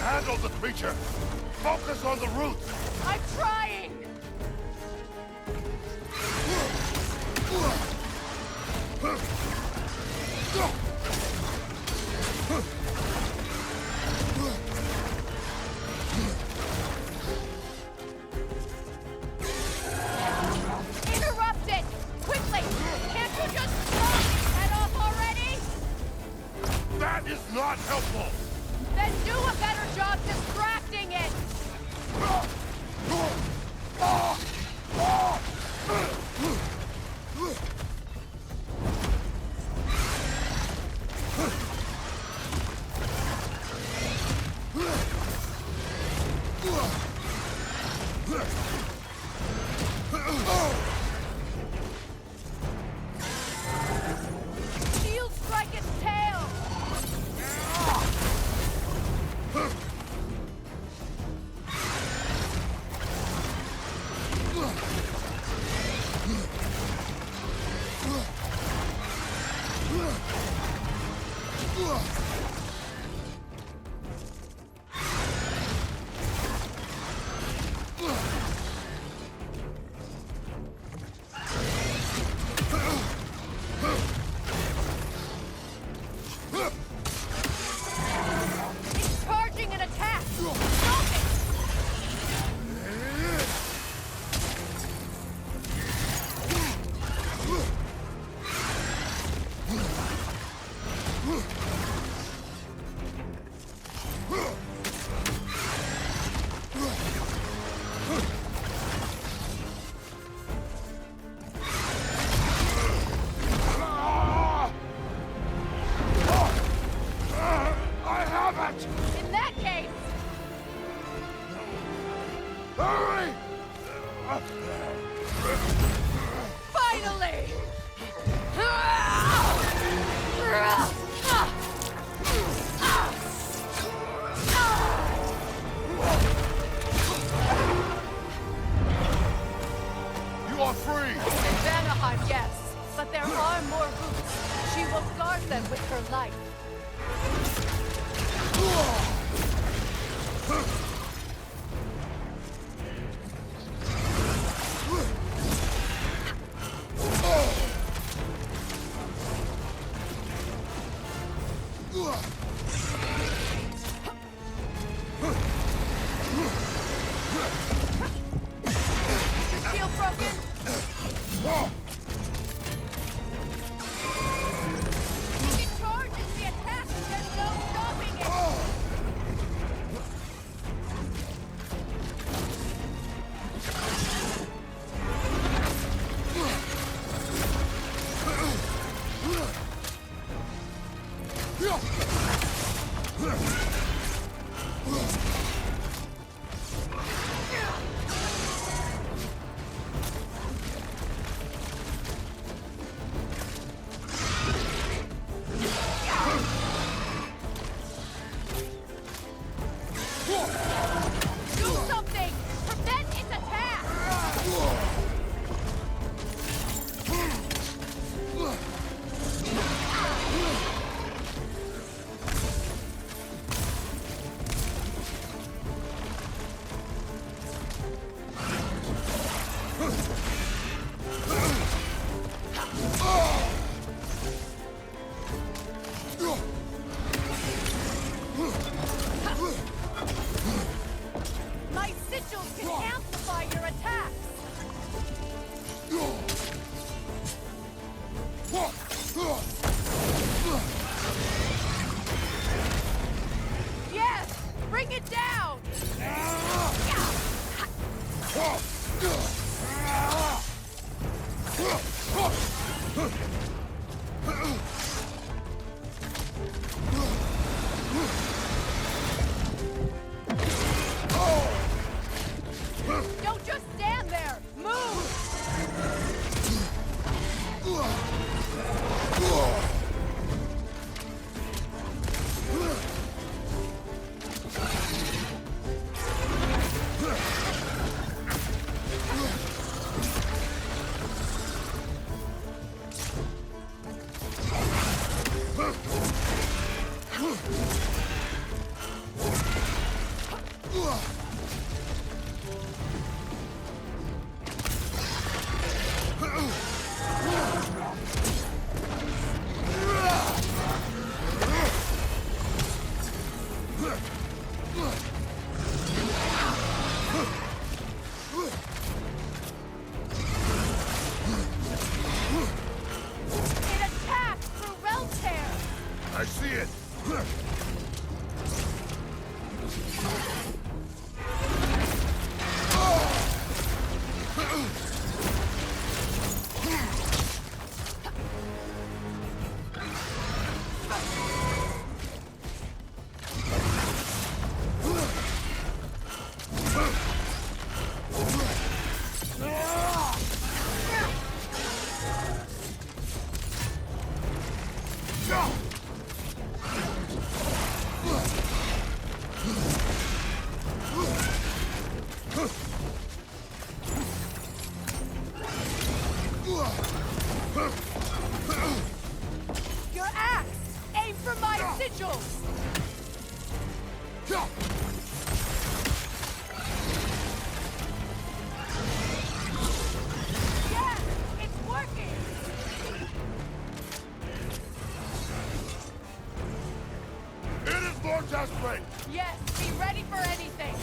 handle the creature. Focus on the roots. I'm trying! Interrupt it! Quickly! Can't you just blow his head off already? That is not helpful. Then do a better job distracting it! Shield strike its tail! It's charging an attack! Stop it! I have it! In that case, Hurry! finally! You are free! In Vanaheim, yes, but there are more roots. She will guard them with her life. Shield broken? If it charges the attack, there's no stopping it! Your axe! Aim for my sigil! Yeah! It's working! It is more desperate! Yes, be ready for anything!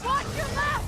Watch your left!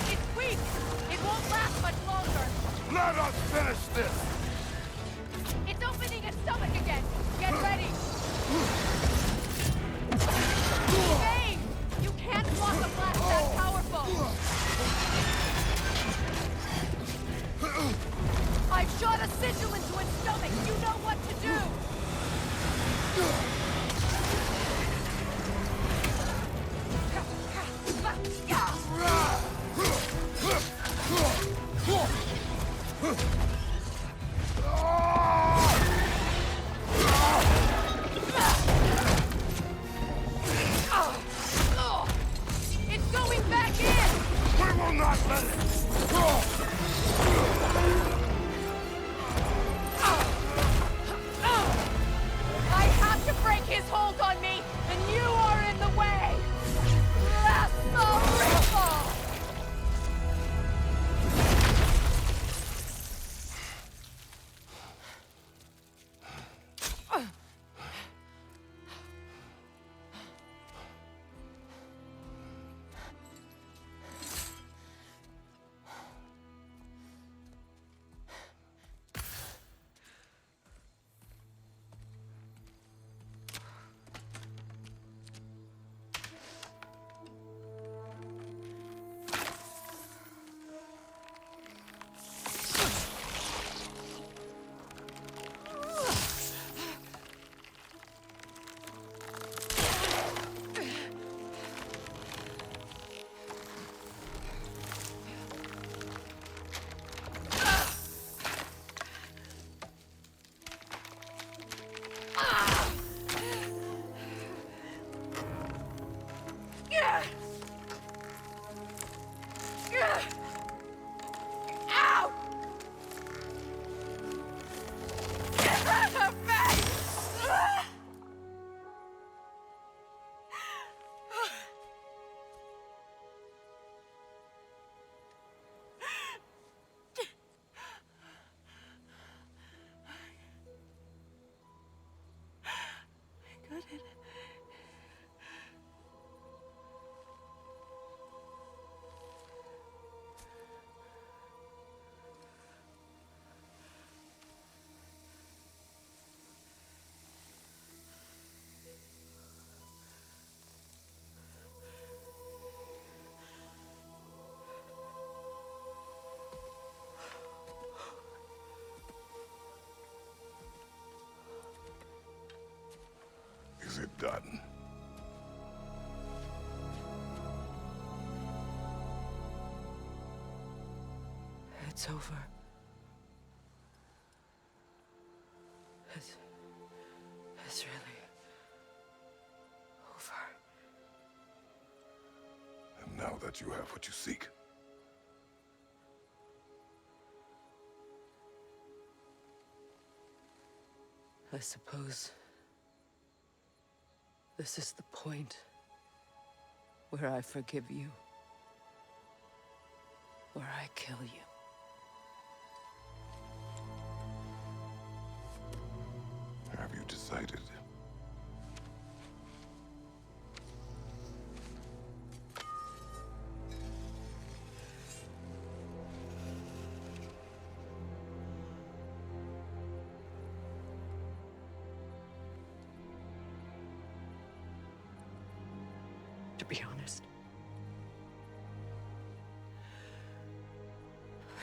It's weak! It won't last much longer! Let us finish this! It's opening its stomach again! Get ready! Bane! You can't block a blast that powerful! I've shot a sigil into its stomach! You know what to do! It's going back in! We will not let it! I have to break his hold on me, and you are in the way! That's the ripple! Ow! Get out of bed! Is it done? It's over. that you have what you seek. I suppose this is the point where I forgive you, where I kill you. Have you decided? To be honest,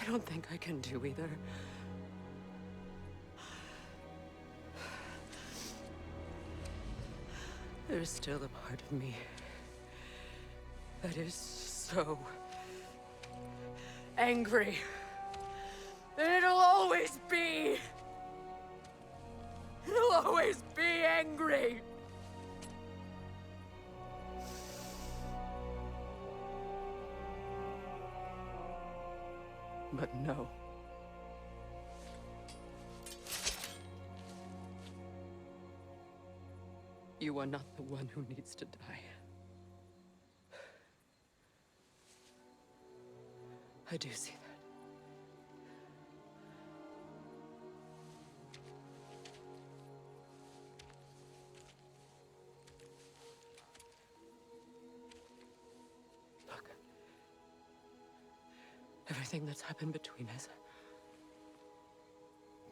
I don't think I can do either. There's still a part of me that is so angry that it'll always be. It'll always be angry. But no. You are not the one who needs to die. I do see that. Look. Everything that's happened between us.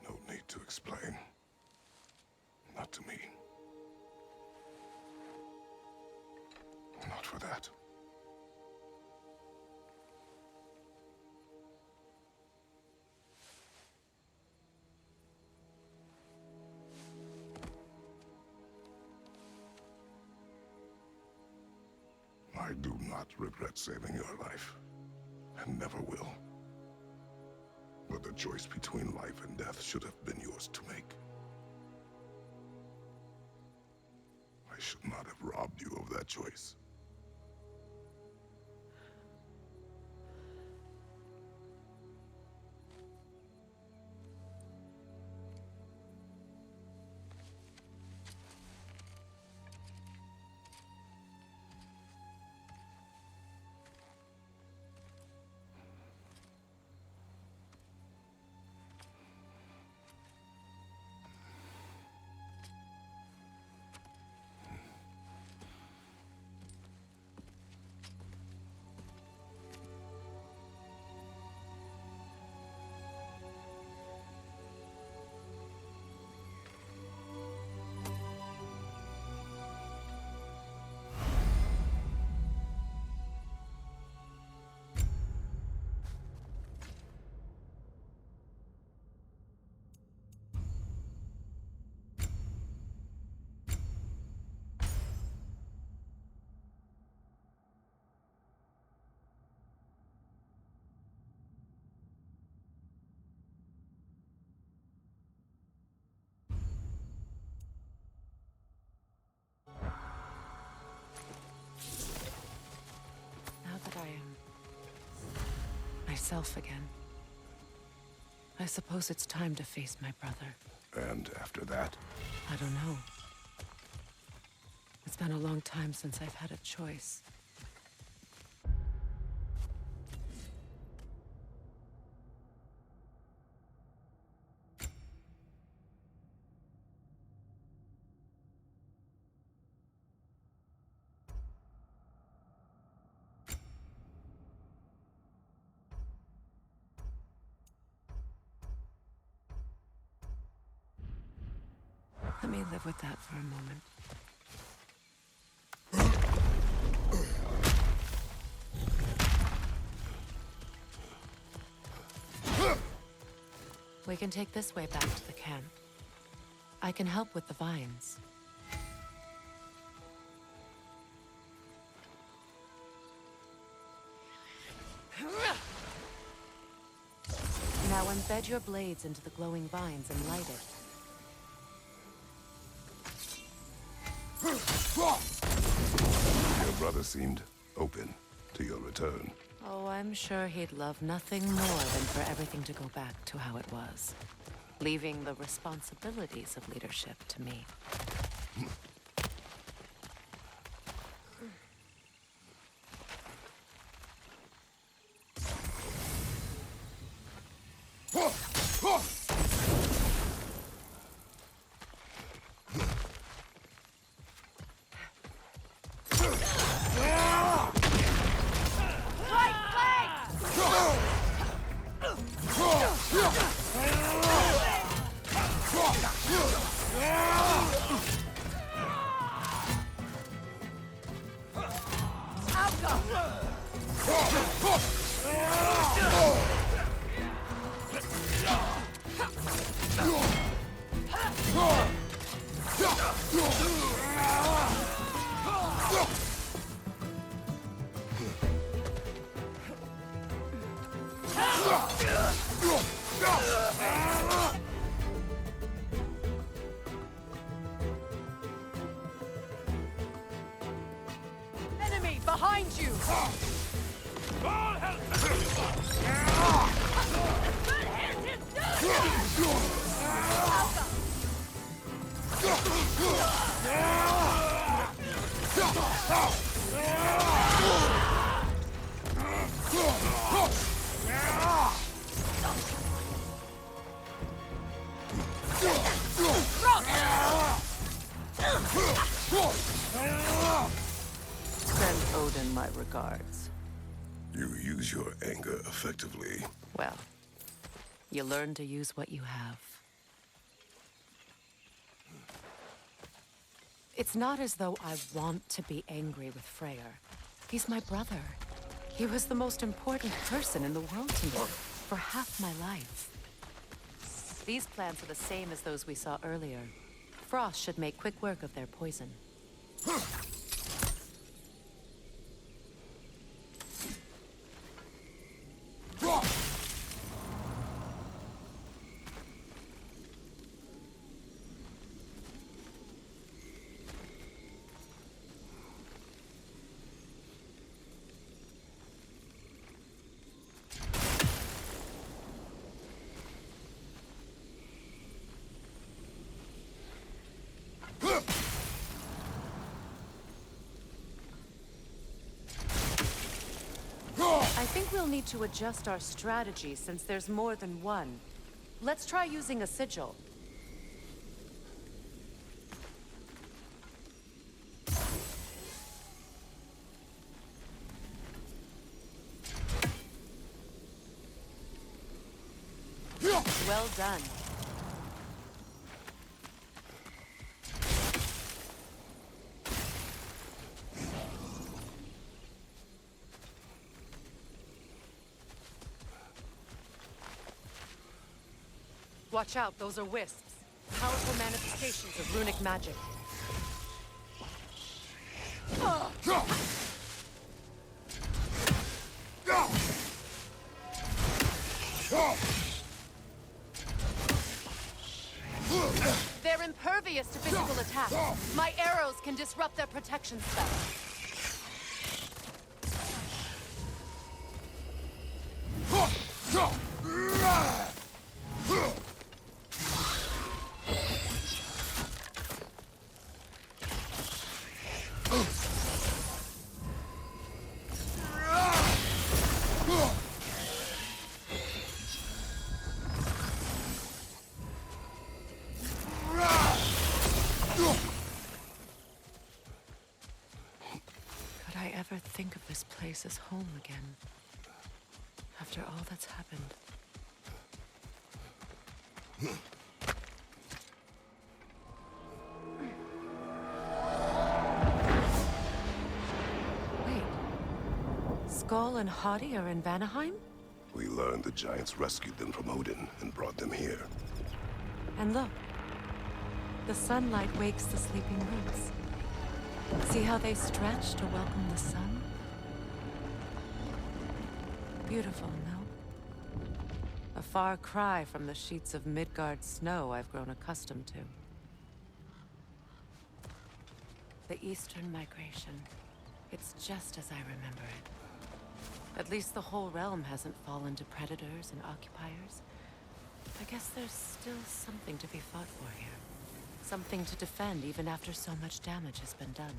No need to explain. Not to me. Not for that. I do not regret saving your life, and never will. But the choice between life and death should have been yours to make. I should not have robbed you of that choice. Now that I am myself again, I suppose it's time to face my brother. And after that? I don't know. It's been a long time since I've had a choice. Let me live with that for a moment. We can take this way back to the camp. I can help with the vines. Now embed your blades into the glowing vines and light it. Your brother seemed open. to your return. Oh, I'm sure he'd love nothing more than for everything to go back to how it was, leaving the responsibilities of leadership to me. Enemy behind you! Send Odin my regards. You use your anger effectively. Well, you learn to use what you have. It's not as though I want to be angry with Freyr. He's my brother. He was the most important person in the world to me for half my life. These plants are the same as those we saw earlier. Frost should make quick work of their poison. I think we'll need to adjust our strategy since there's more than one. Let's try using a sigil. Well done. Watch out, those are wisps. Powerful manifestations of runic magic. They're impervious to physical attack. My arrows can disrupt their protection spell. Could I ever think of this place as home again? After all that's happened. Wait. Skull and Hati are in Vanaheim? We learned the giants rescued them from Odin and brought them here. And look. The sunlight wakes the sleeping roots. See how they stretch to welcome the sun? Beautiful, no? A far cry from the sheets of Midgard snow I've grown accustomed to. The Eastern Migration. It's just as I remember it. At least the whole realm hasn't fallen to predators and occupiers. I guess there's still something to be fought for here. Something to defend even after so much damage has been done.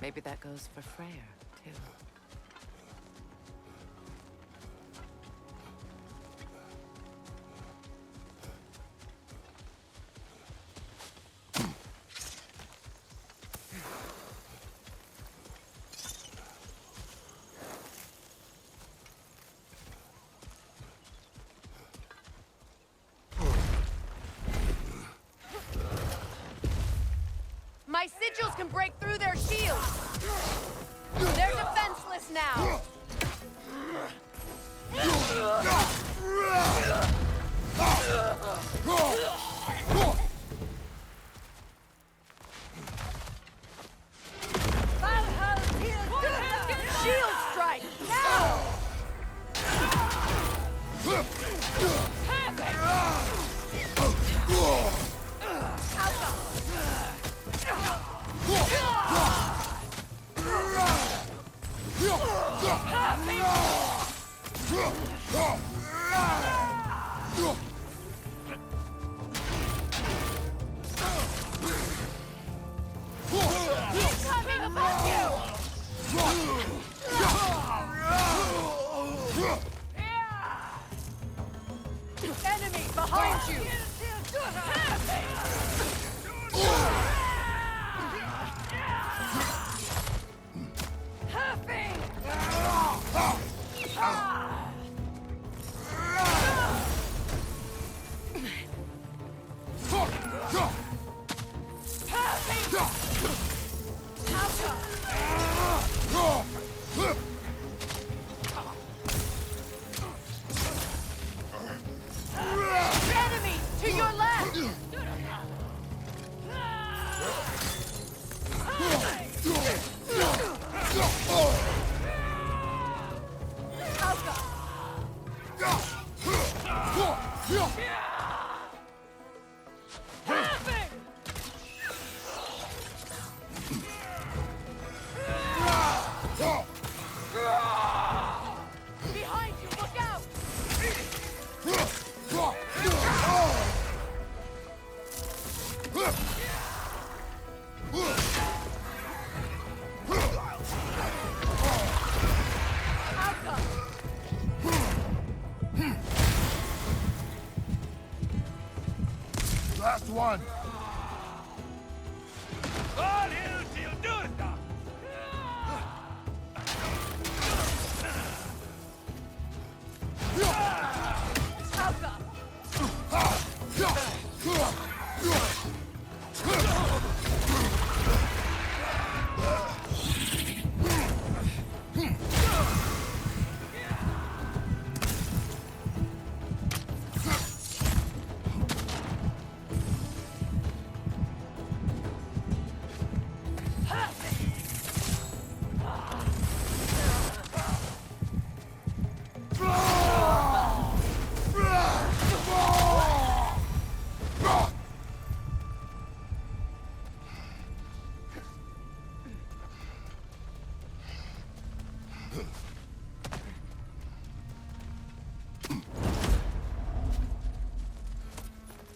Maybe that goes for Freyr, too. My sigils can break through their shields! They're defenseless now! Shield strike! Now! Coming above you! Enemy behind you! Enemy to your left! Behind you, look out! Last one!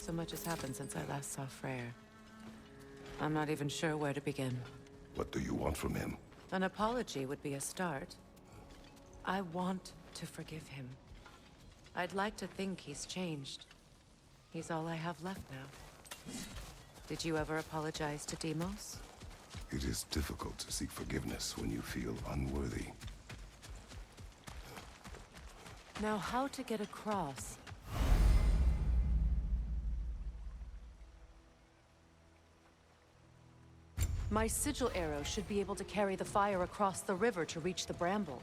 So much has happened since I last saw Freyr. I'm not even sure where to begin. What do you want from him? An apology would be a start. I want to forgive him. I'd like to think he's changed. He's all I have left now. Did you ever apologize to Deimos? It is difficult to seek forgiveness when you feel unworthy. Now, how to get across? My sigil arrow should be able to carry the fire across the river to reach the bramble.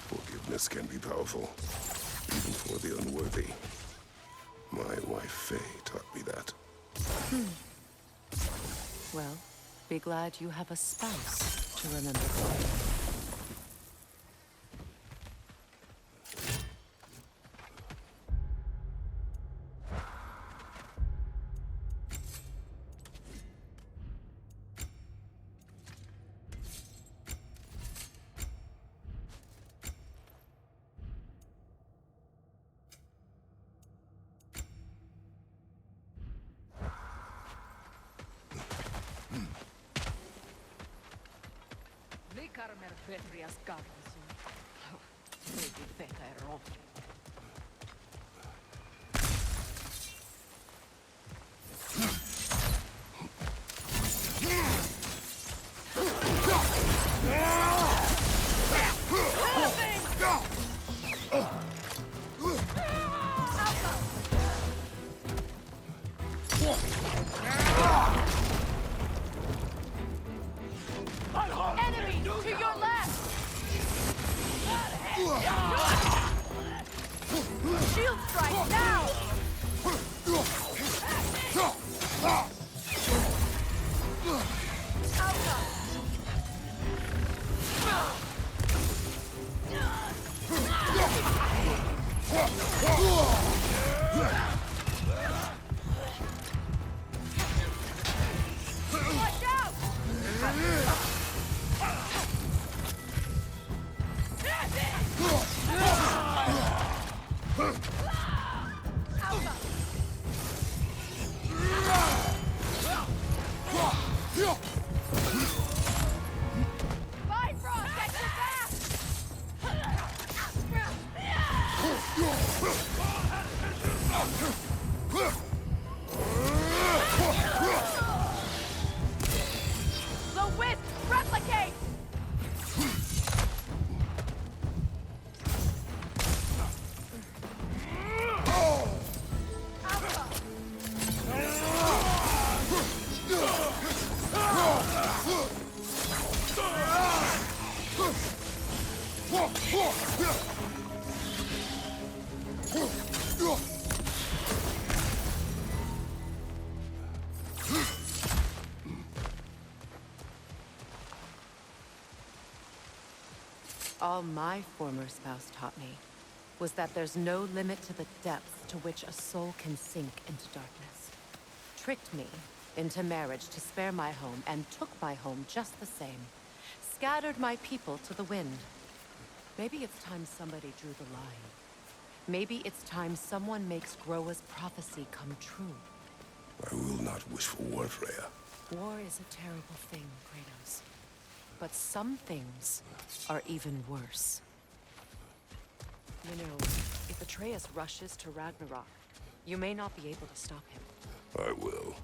Forgiveness can be powerful, even for the unworthy. My wife Faye taught me that. Well, be glad you have a spouse to remember for. Likarmer Petrias Garvisun. Riikin Petä ero. Enemy to your left! Shield strike now! Watch out! Bifrost, get your back! The wisp, replicate! All my former spouse taught me was that there's no limit to the depth to which a soul can sink into darkness. Tricked me into marriage to spare my home and took my home just the same. Scattered my people to the wind. Maybe it's time somebody drew the line. Maybe it's time someone makes Groa's prophecy come true. I will not wish for war, Freya. War is a terrible thing, Kratos. But some things are even worse. You know, if Atreus rushes to Ragnarok, you may not be able to stop him. I will.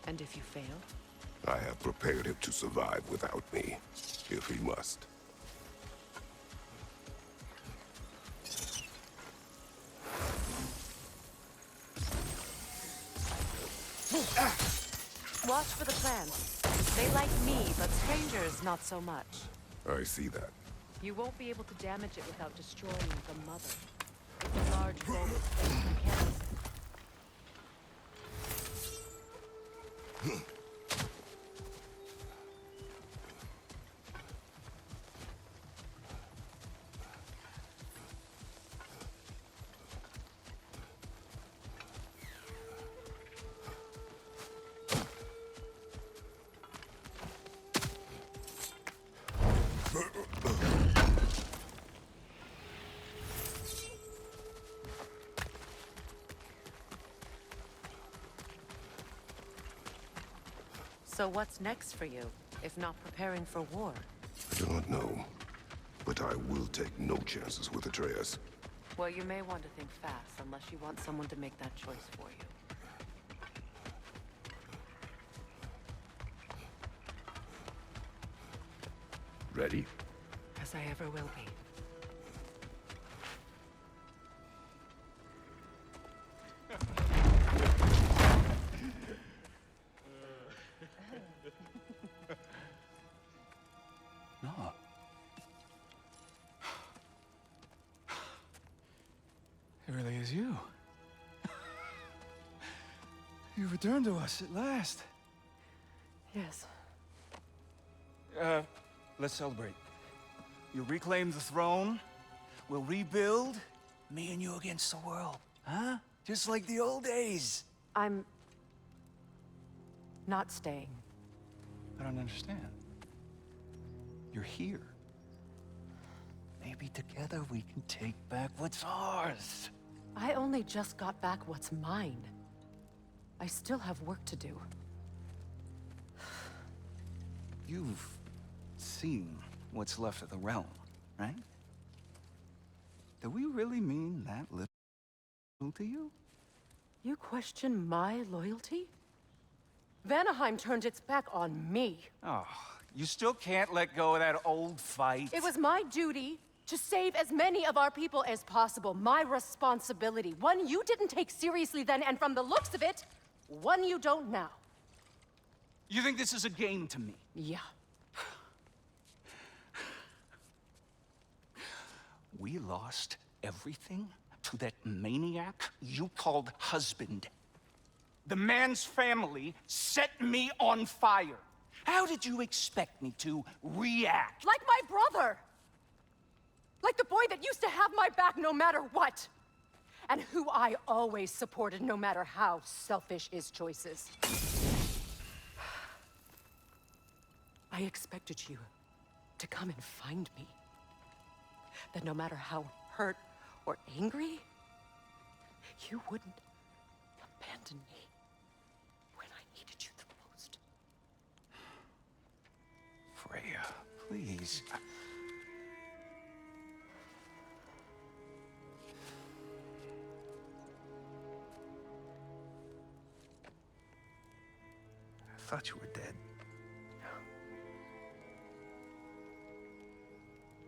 And if you fail? I have prepared him to survive without me, if he must. Watch for the plants. They like me, but strangers not so much. I see that. You won't be able to damage it without destroying the mother. It's a large bowl with space mechanics. So what's next for you, if not preparing for war? I do not know, but I will take no chances with Atreus. Well, you may want to think fast, unless you want someone to make that choice for you. Ready? As I ever will be. really is you. You returned to us at last. Yes. Let's celebrate. You reclaim the throne, we'll rebuild, me and you against the world. Huh? Just like the old days. I'm not staying. I don't understand. You're here. Maybe together we can take back what's ours. I only just got back what's mine. I still have work to do. You've seen what's left of the realm, right? Do we really mean that little to you? You question my loyalty? Vanaheim turned its back on me. Oh, you still can't let go of that old fight. It was my duty to save as many of our people as possible. My responsibility. One you didn't take seriously then, and from the looks of it, one you don't now. You think this is a game to me? Yeah. We lost everything to that maniac you called husband. The man's family set me on fire. How did you expect me to react? Like my brother! Like the boy that used to have my back no matter what! And who I always supported no matter how selfish his choices. I expected you to come and find me. That no matter how hurt or angry, you wouldn't abandon me when I needed you the most. Freya, please. I thought you were dead.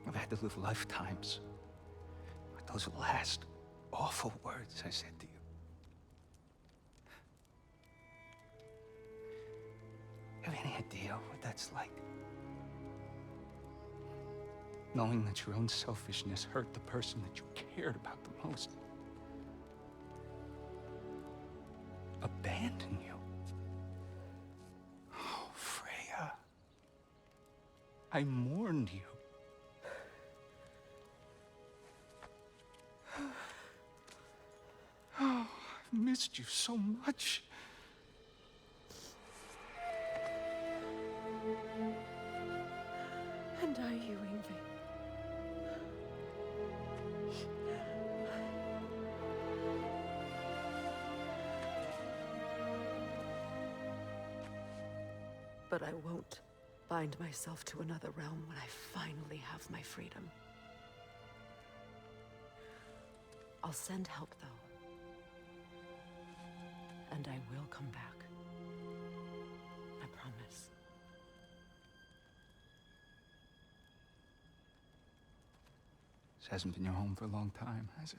I've had to live lifetimes with those last awful words I said to you. Have any idea what that's like? Knowing that your own selfishness hurt the person that you cared about the most. Abandon you. Oh, Freya. I mourned you. Oh, I've missed you so much. And are you, Ingvi? But I won't bind myself to another realm when I finally have my freedom. I'll send help, though. And I will come back. I promise. This hasn't been your home for a long time, has it?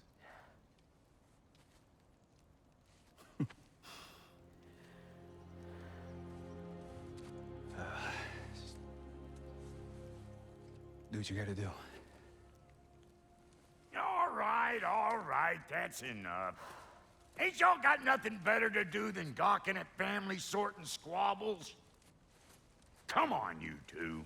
Do what you gotta do. All right, that's enough. Ain't y'all got nothing better to do than gawking at family sorting squabbles? Come on, you two.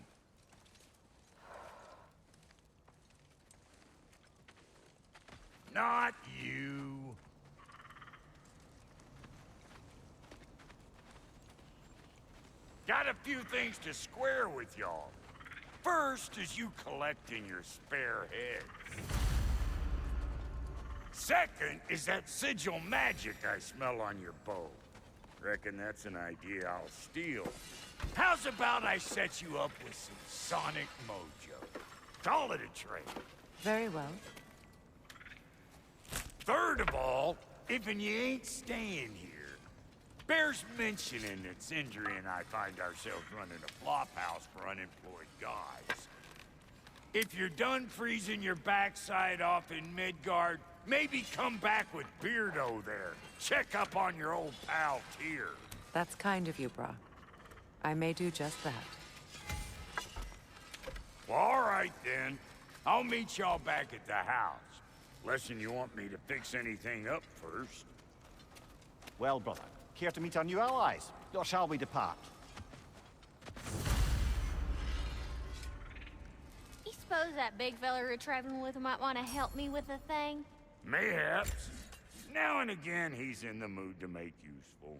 Not you. Got a few things to square with y'all. First is you collecting your spare heads. Second is that sigil magic I smell on your bow. Reckon that's an idea I'll steal. How's about I set you up with some sonic mojo? Call it a trade. Very well. Third of all, if you ain't staying here, bears mentioning that Sindri and I find ourselves running a flop house for unemployed guys. If you're done freezing your backside off in Midgard, maybe come back with Beardo there. Check up on your old pal Tyr. That's kind of you, brah. I may do just that. Well, all right then. I'll meet y'all back at the house. Lesson you want me to fix anything up first. Well, brother, care to meet our new allies? Or shall we depart? You suppose that big fella we're traveling with might want to help me with a thing? Mayhaps. Now and again, he's in the mood to make useful.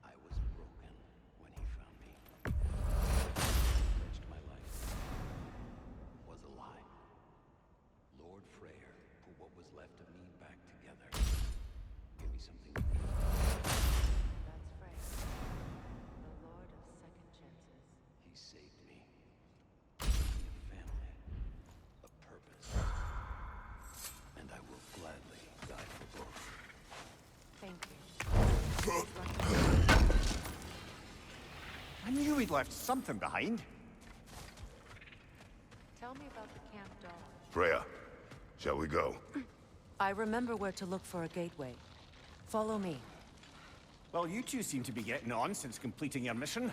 I was broken when he found me. Pledged my life. Was a lie. Lord Freyr put what was left of me back together. Give me something to be. That's Freyr, the Lord of Second Chances. He saved me. Gave me a family. A purpose. And I will gladly die for both. Thank you. I knew we'd left something behind. Tell me about the camp dog. Freya, shall we go? I remember where to look for a gateway. Follow me. Well, you two seem to be getting on since completing your mission.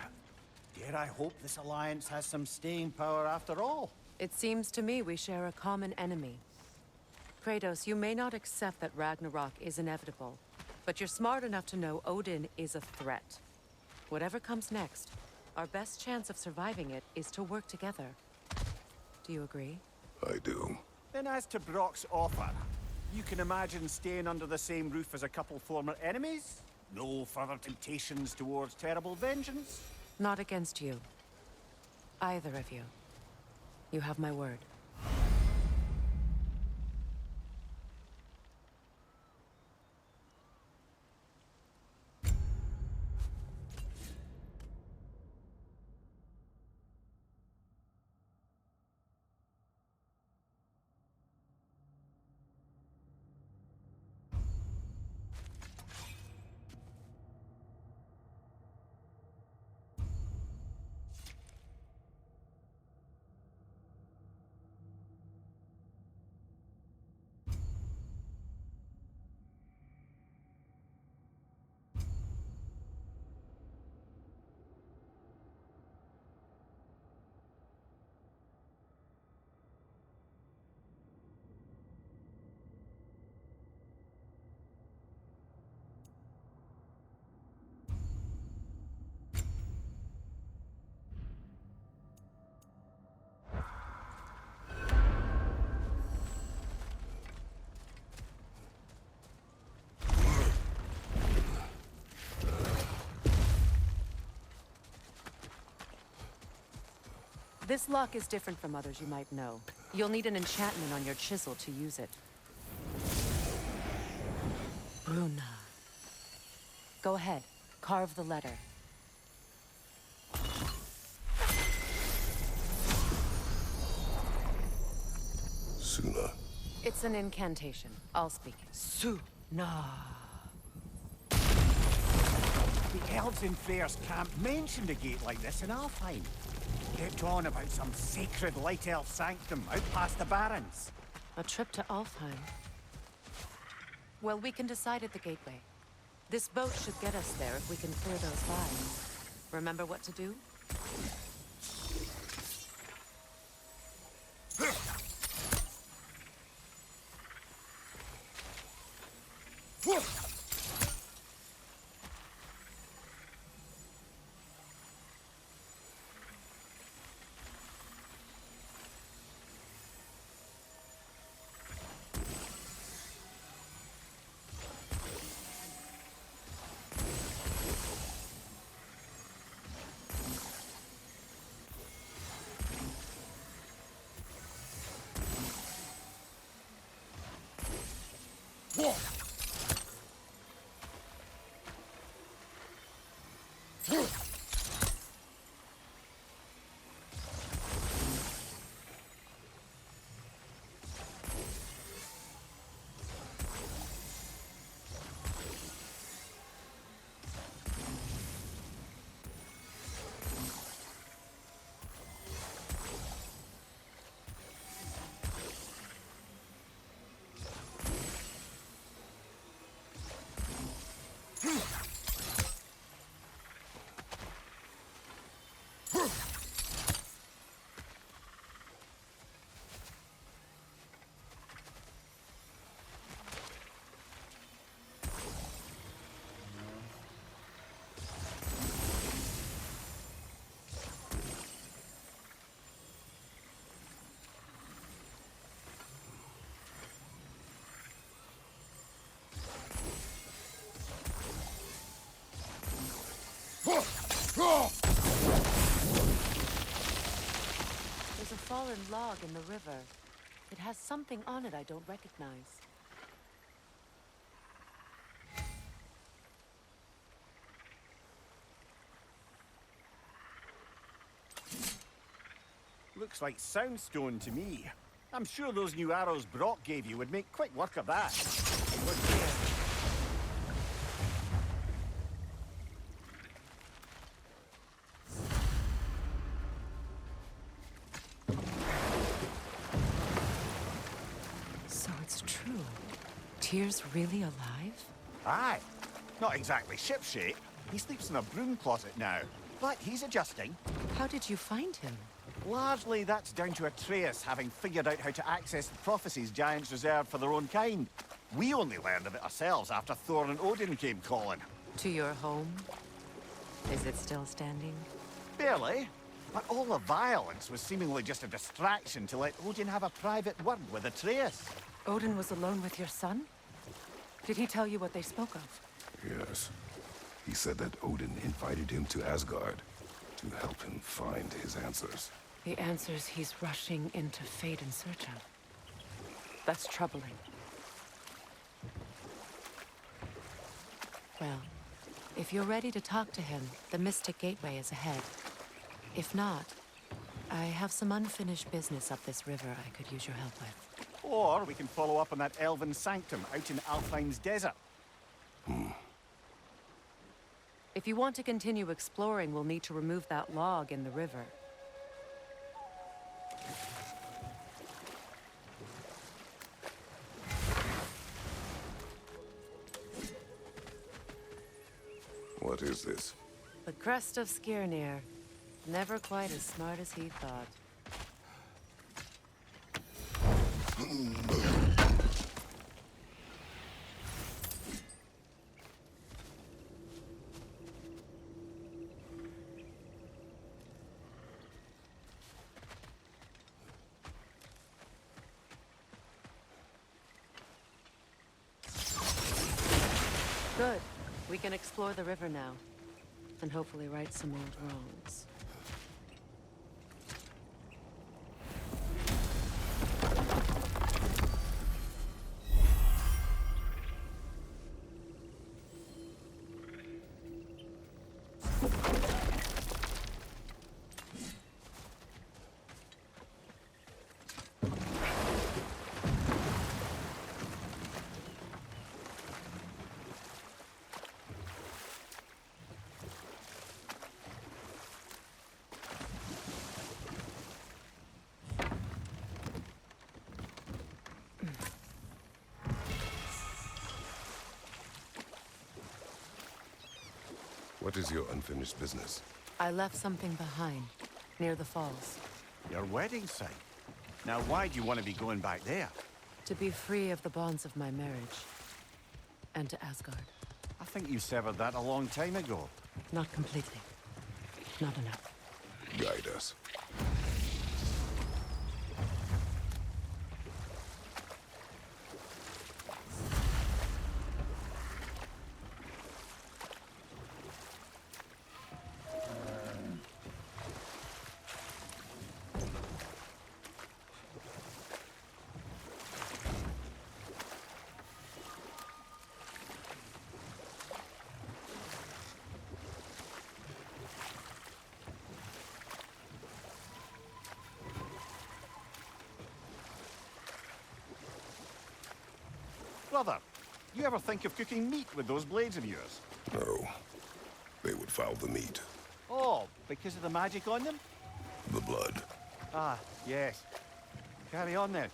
Dare I hope this alliance has some staying power after all? It seems to me we share a common enemy. Kratos, you may not accept that Ragnarok is inevitable, but you're smart enough to know Odin is a threat. Whatever comes next, our best chance of surviving it is to work together. Do you agree? I do. Then as to Brock's offer, you can imagine staying under the same roof as a couple former enemies? No further temptations towards terrible vengeance? Not against you. Either of you. You have my word. This lock is different from others you might know. You'll need an enchantment on your chisel to use it. Bruna. Go ahead. Carve the letter. Suna. It's an incantation. I'll speak it. Suna. The elves in Freyr's camp mentioned a gate like this in Alfheim. Kept on about some sacred light elf sanctum out past the barrens. A trip to Alfheim. Well, we can decide at the gateway. This boat should get us there if we can clear those vines. Remember what to do? There's a fallen log in the river. It has something on it I don't recognize. Looks like soundstone to me. I'm sure those new arrows Brock gave you would make quick work of that. Look here. So it's true. Tyr's really alive? Aye. Not exactly shipshape. He sleeps in a broom closet now. But he's adjusting. How did you find him? Largely, that's down to Atreus having figured out how to access the prophecies giants reserved for their own kind. We only learned of it ourselves after Thor and Odin came calling. To your home? Is it still standing? Barely. But all the violence was seemingly just a distraction to let Odin have a private word with Atreus. Odin was alone with your son? Did he tell you what they spoke of? Yes. He said that Odin invited him to Asgard to help him find his answers. The answers he's rushing into fate in search of. That's troubling. Well, if you're ready to talk to him, the Mystic Gateway is ahead. If not, I have some unfinished business up this river I could use your help with. Or we can follow up on that elven sanctum out in Alfheim's desert. If you want to continue exploring, we'll need to remove that log in the river. What is this? The crest of Skirnir. Never quite as smart as he thought. Good. We can explore the river now. And hopefully right some old wrongs. What is your unfinished business? I left something behind, near the falls. Your wedding site. Now why do you want to be going back there? To be free of the bonds of my marriage. And to Asgard. I think you severed that a long time ago. Not completely. Not enough. Guide us. Brother, you ever think of cooking meat with those blades of yours? No. They would foul the meat. Oh, because of the magic on them? The blood. Ah, yes. Carry on then.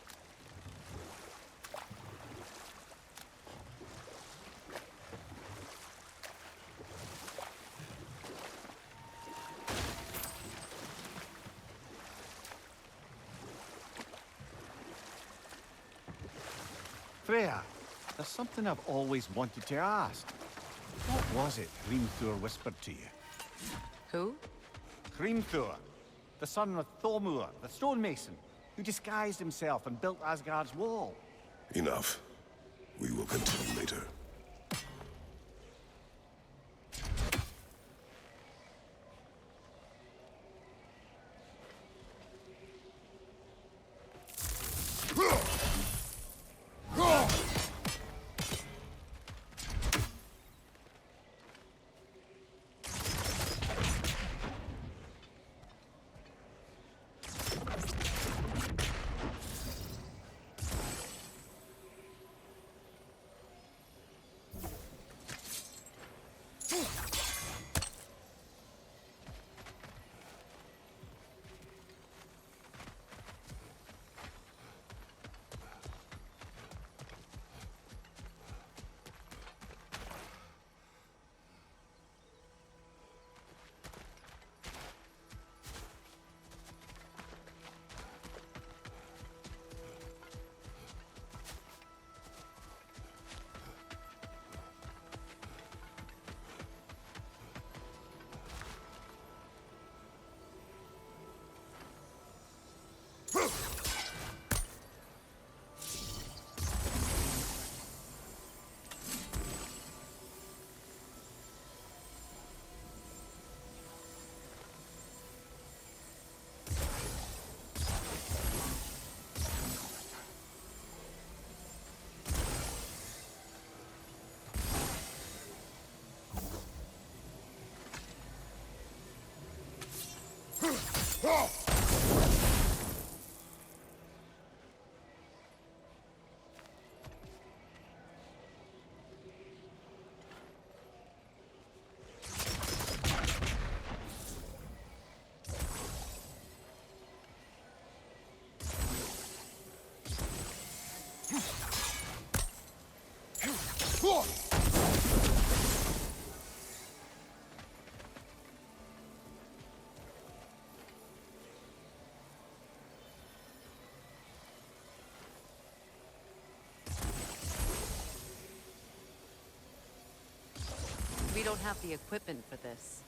Freya, there's something I've always wanted to ask. What was it Hrimthur whispered to you? Who? Hrimthur, the son of Thormur, the stonemason, who disguised himself and built Asgard's wall. Enough. We will continue later. We don't have the equipment for this.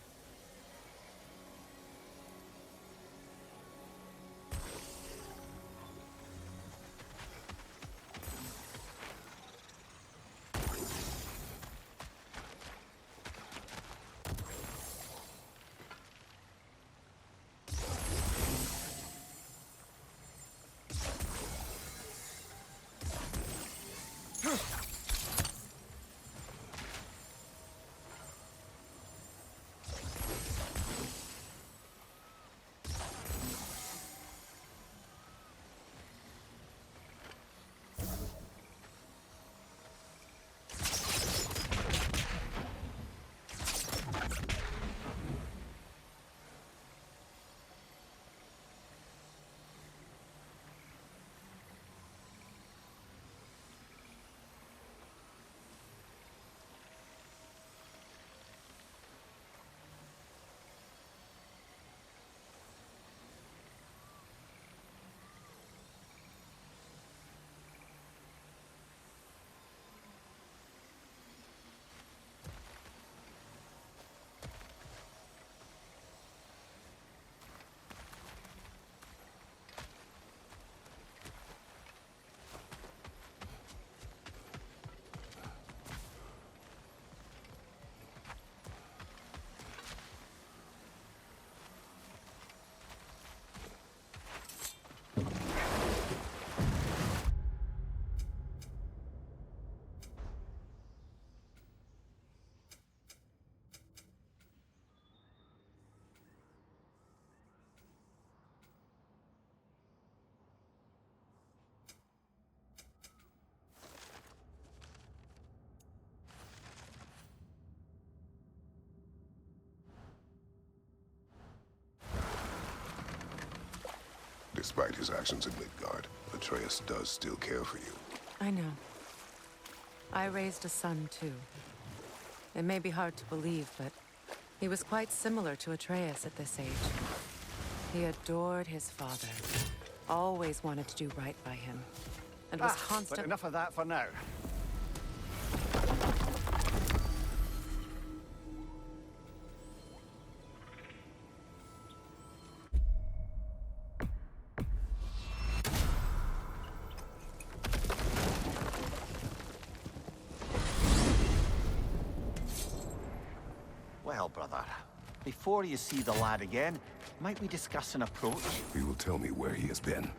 Despite his actions in Midgard, Atreus does still care for you. I know. I raised a son, too. It may be hard to believe, but he was quite similar to Atreus at this age. He adored his father. Always wanted to do right by him. and was But constant. enough of that for now. Well, brother, before you see the lad again, might we discuss an approach? He will tell me where he has been.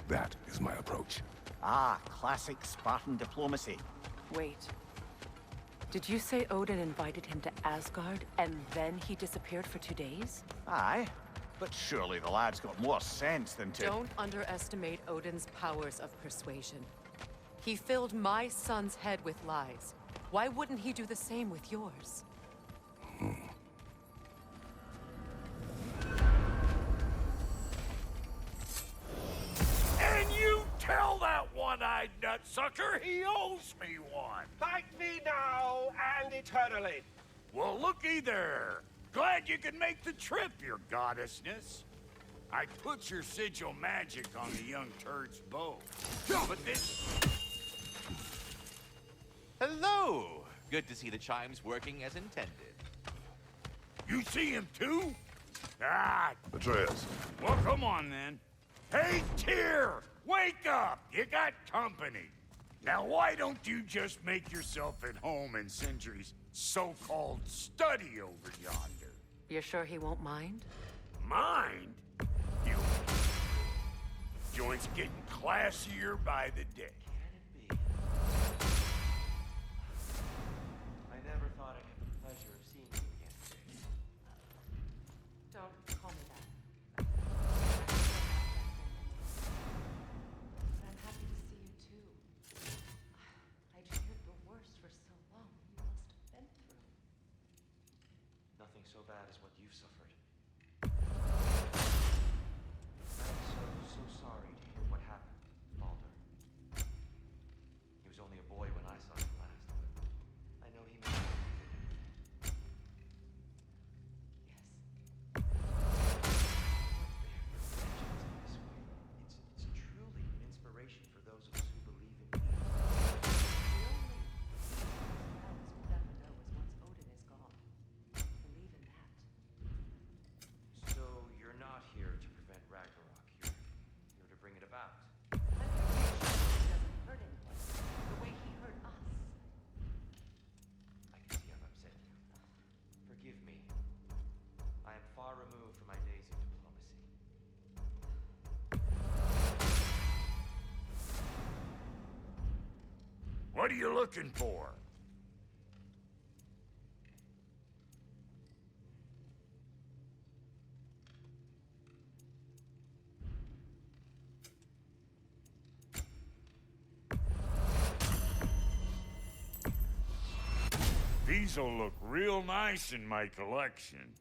That is my approach. Ah, classic Spartan diplomacy. Wait. Did you say Odin invited him to Asgard, and then he disappeared for 2 days? Aye, but surely the lad's got more sense than to... Don't underestimate Odin's powers of persuasion. He filled my son's head with lies. Why wouldn't he do the same with yours? And you tell that one-eyed nutsucker he owes me one. Thank me now and eternally. Well, looky there. Glad you could make the trip, your goddessness. I put your sigil magic on the young turd's bow. But this... Hello! Good to see the chimes working as intended. You see him too? Ah, Atreus, well, come on then. Hey, Tyr! Wake up! You got company. Now, why don't you just make yourself at home in Sindri's so-called study over yonder? You're sure he won't mind? Mind? You... Joint's getting classier by the day. Can it be? I never thought I'd have the pleasure of seeing you again today. Don't call me that. But I'm happy to see you too. I'd feared the worst for so long. You must have been through. Nothing so bad as what you've suffered. I'm so sorry to hear what happened, Baldur. He was only a boy when I saw him last, but I know he meant it. Yes. It's truly an inspiration for those of us who believe in peace. The only else we'll never know is once Odin is gone. Believe in that. So you're not here to prevent Ragnarok. You're to bring it about. I'm here to make sure Odin doesn't hurt anyone the way he hurt us. I can see I've upset you. Forgive me. I am far removed from my days of diplomacy. What are you looking for? These'll look real nice in my collection.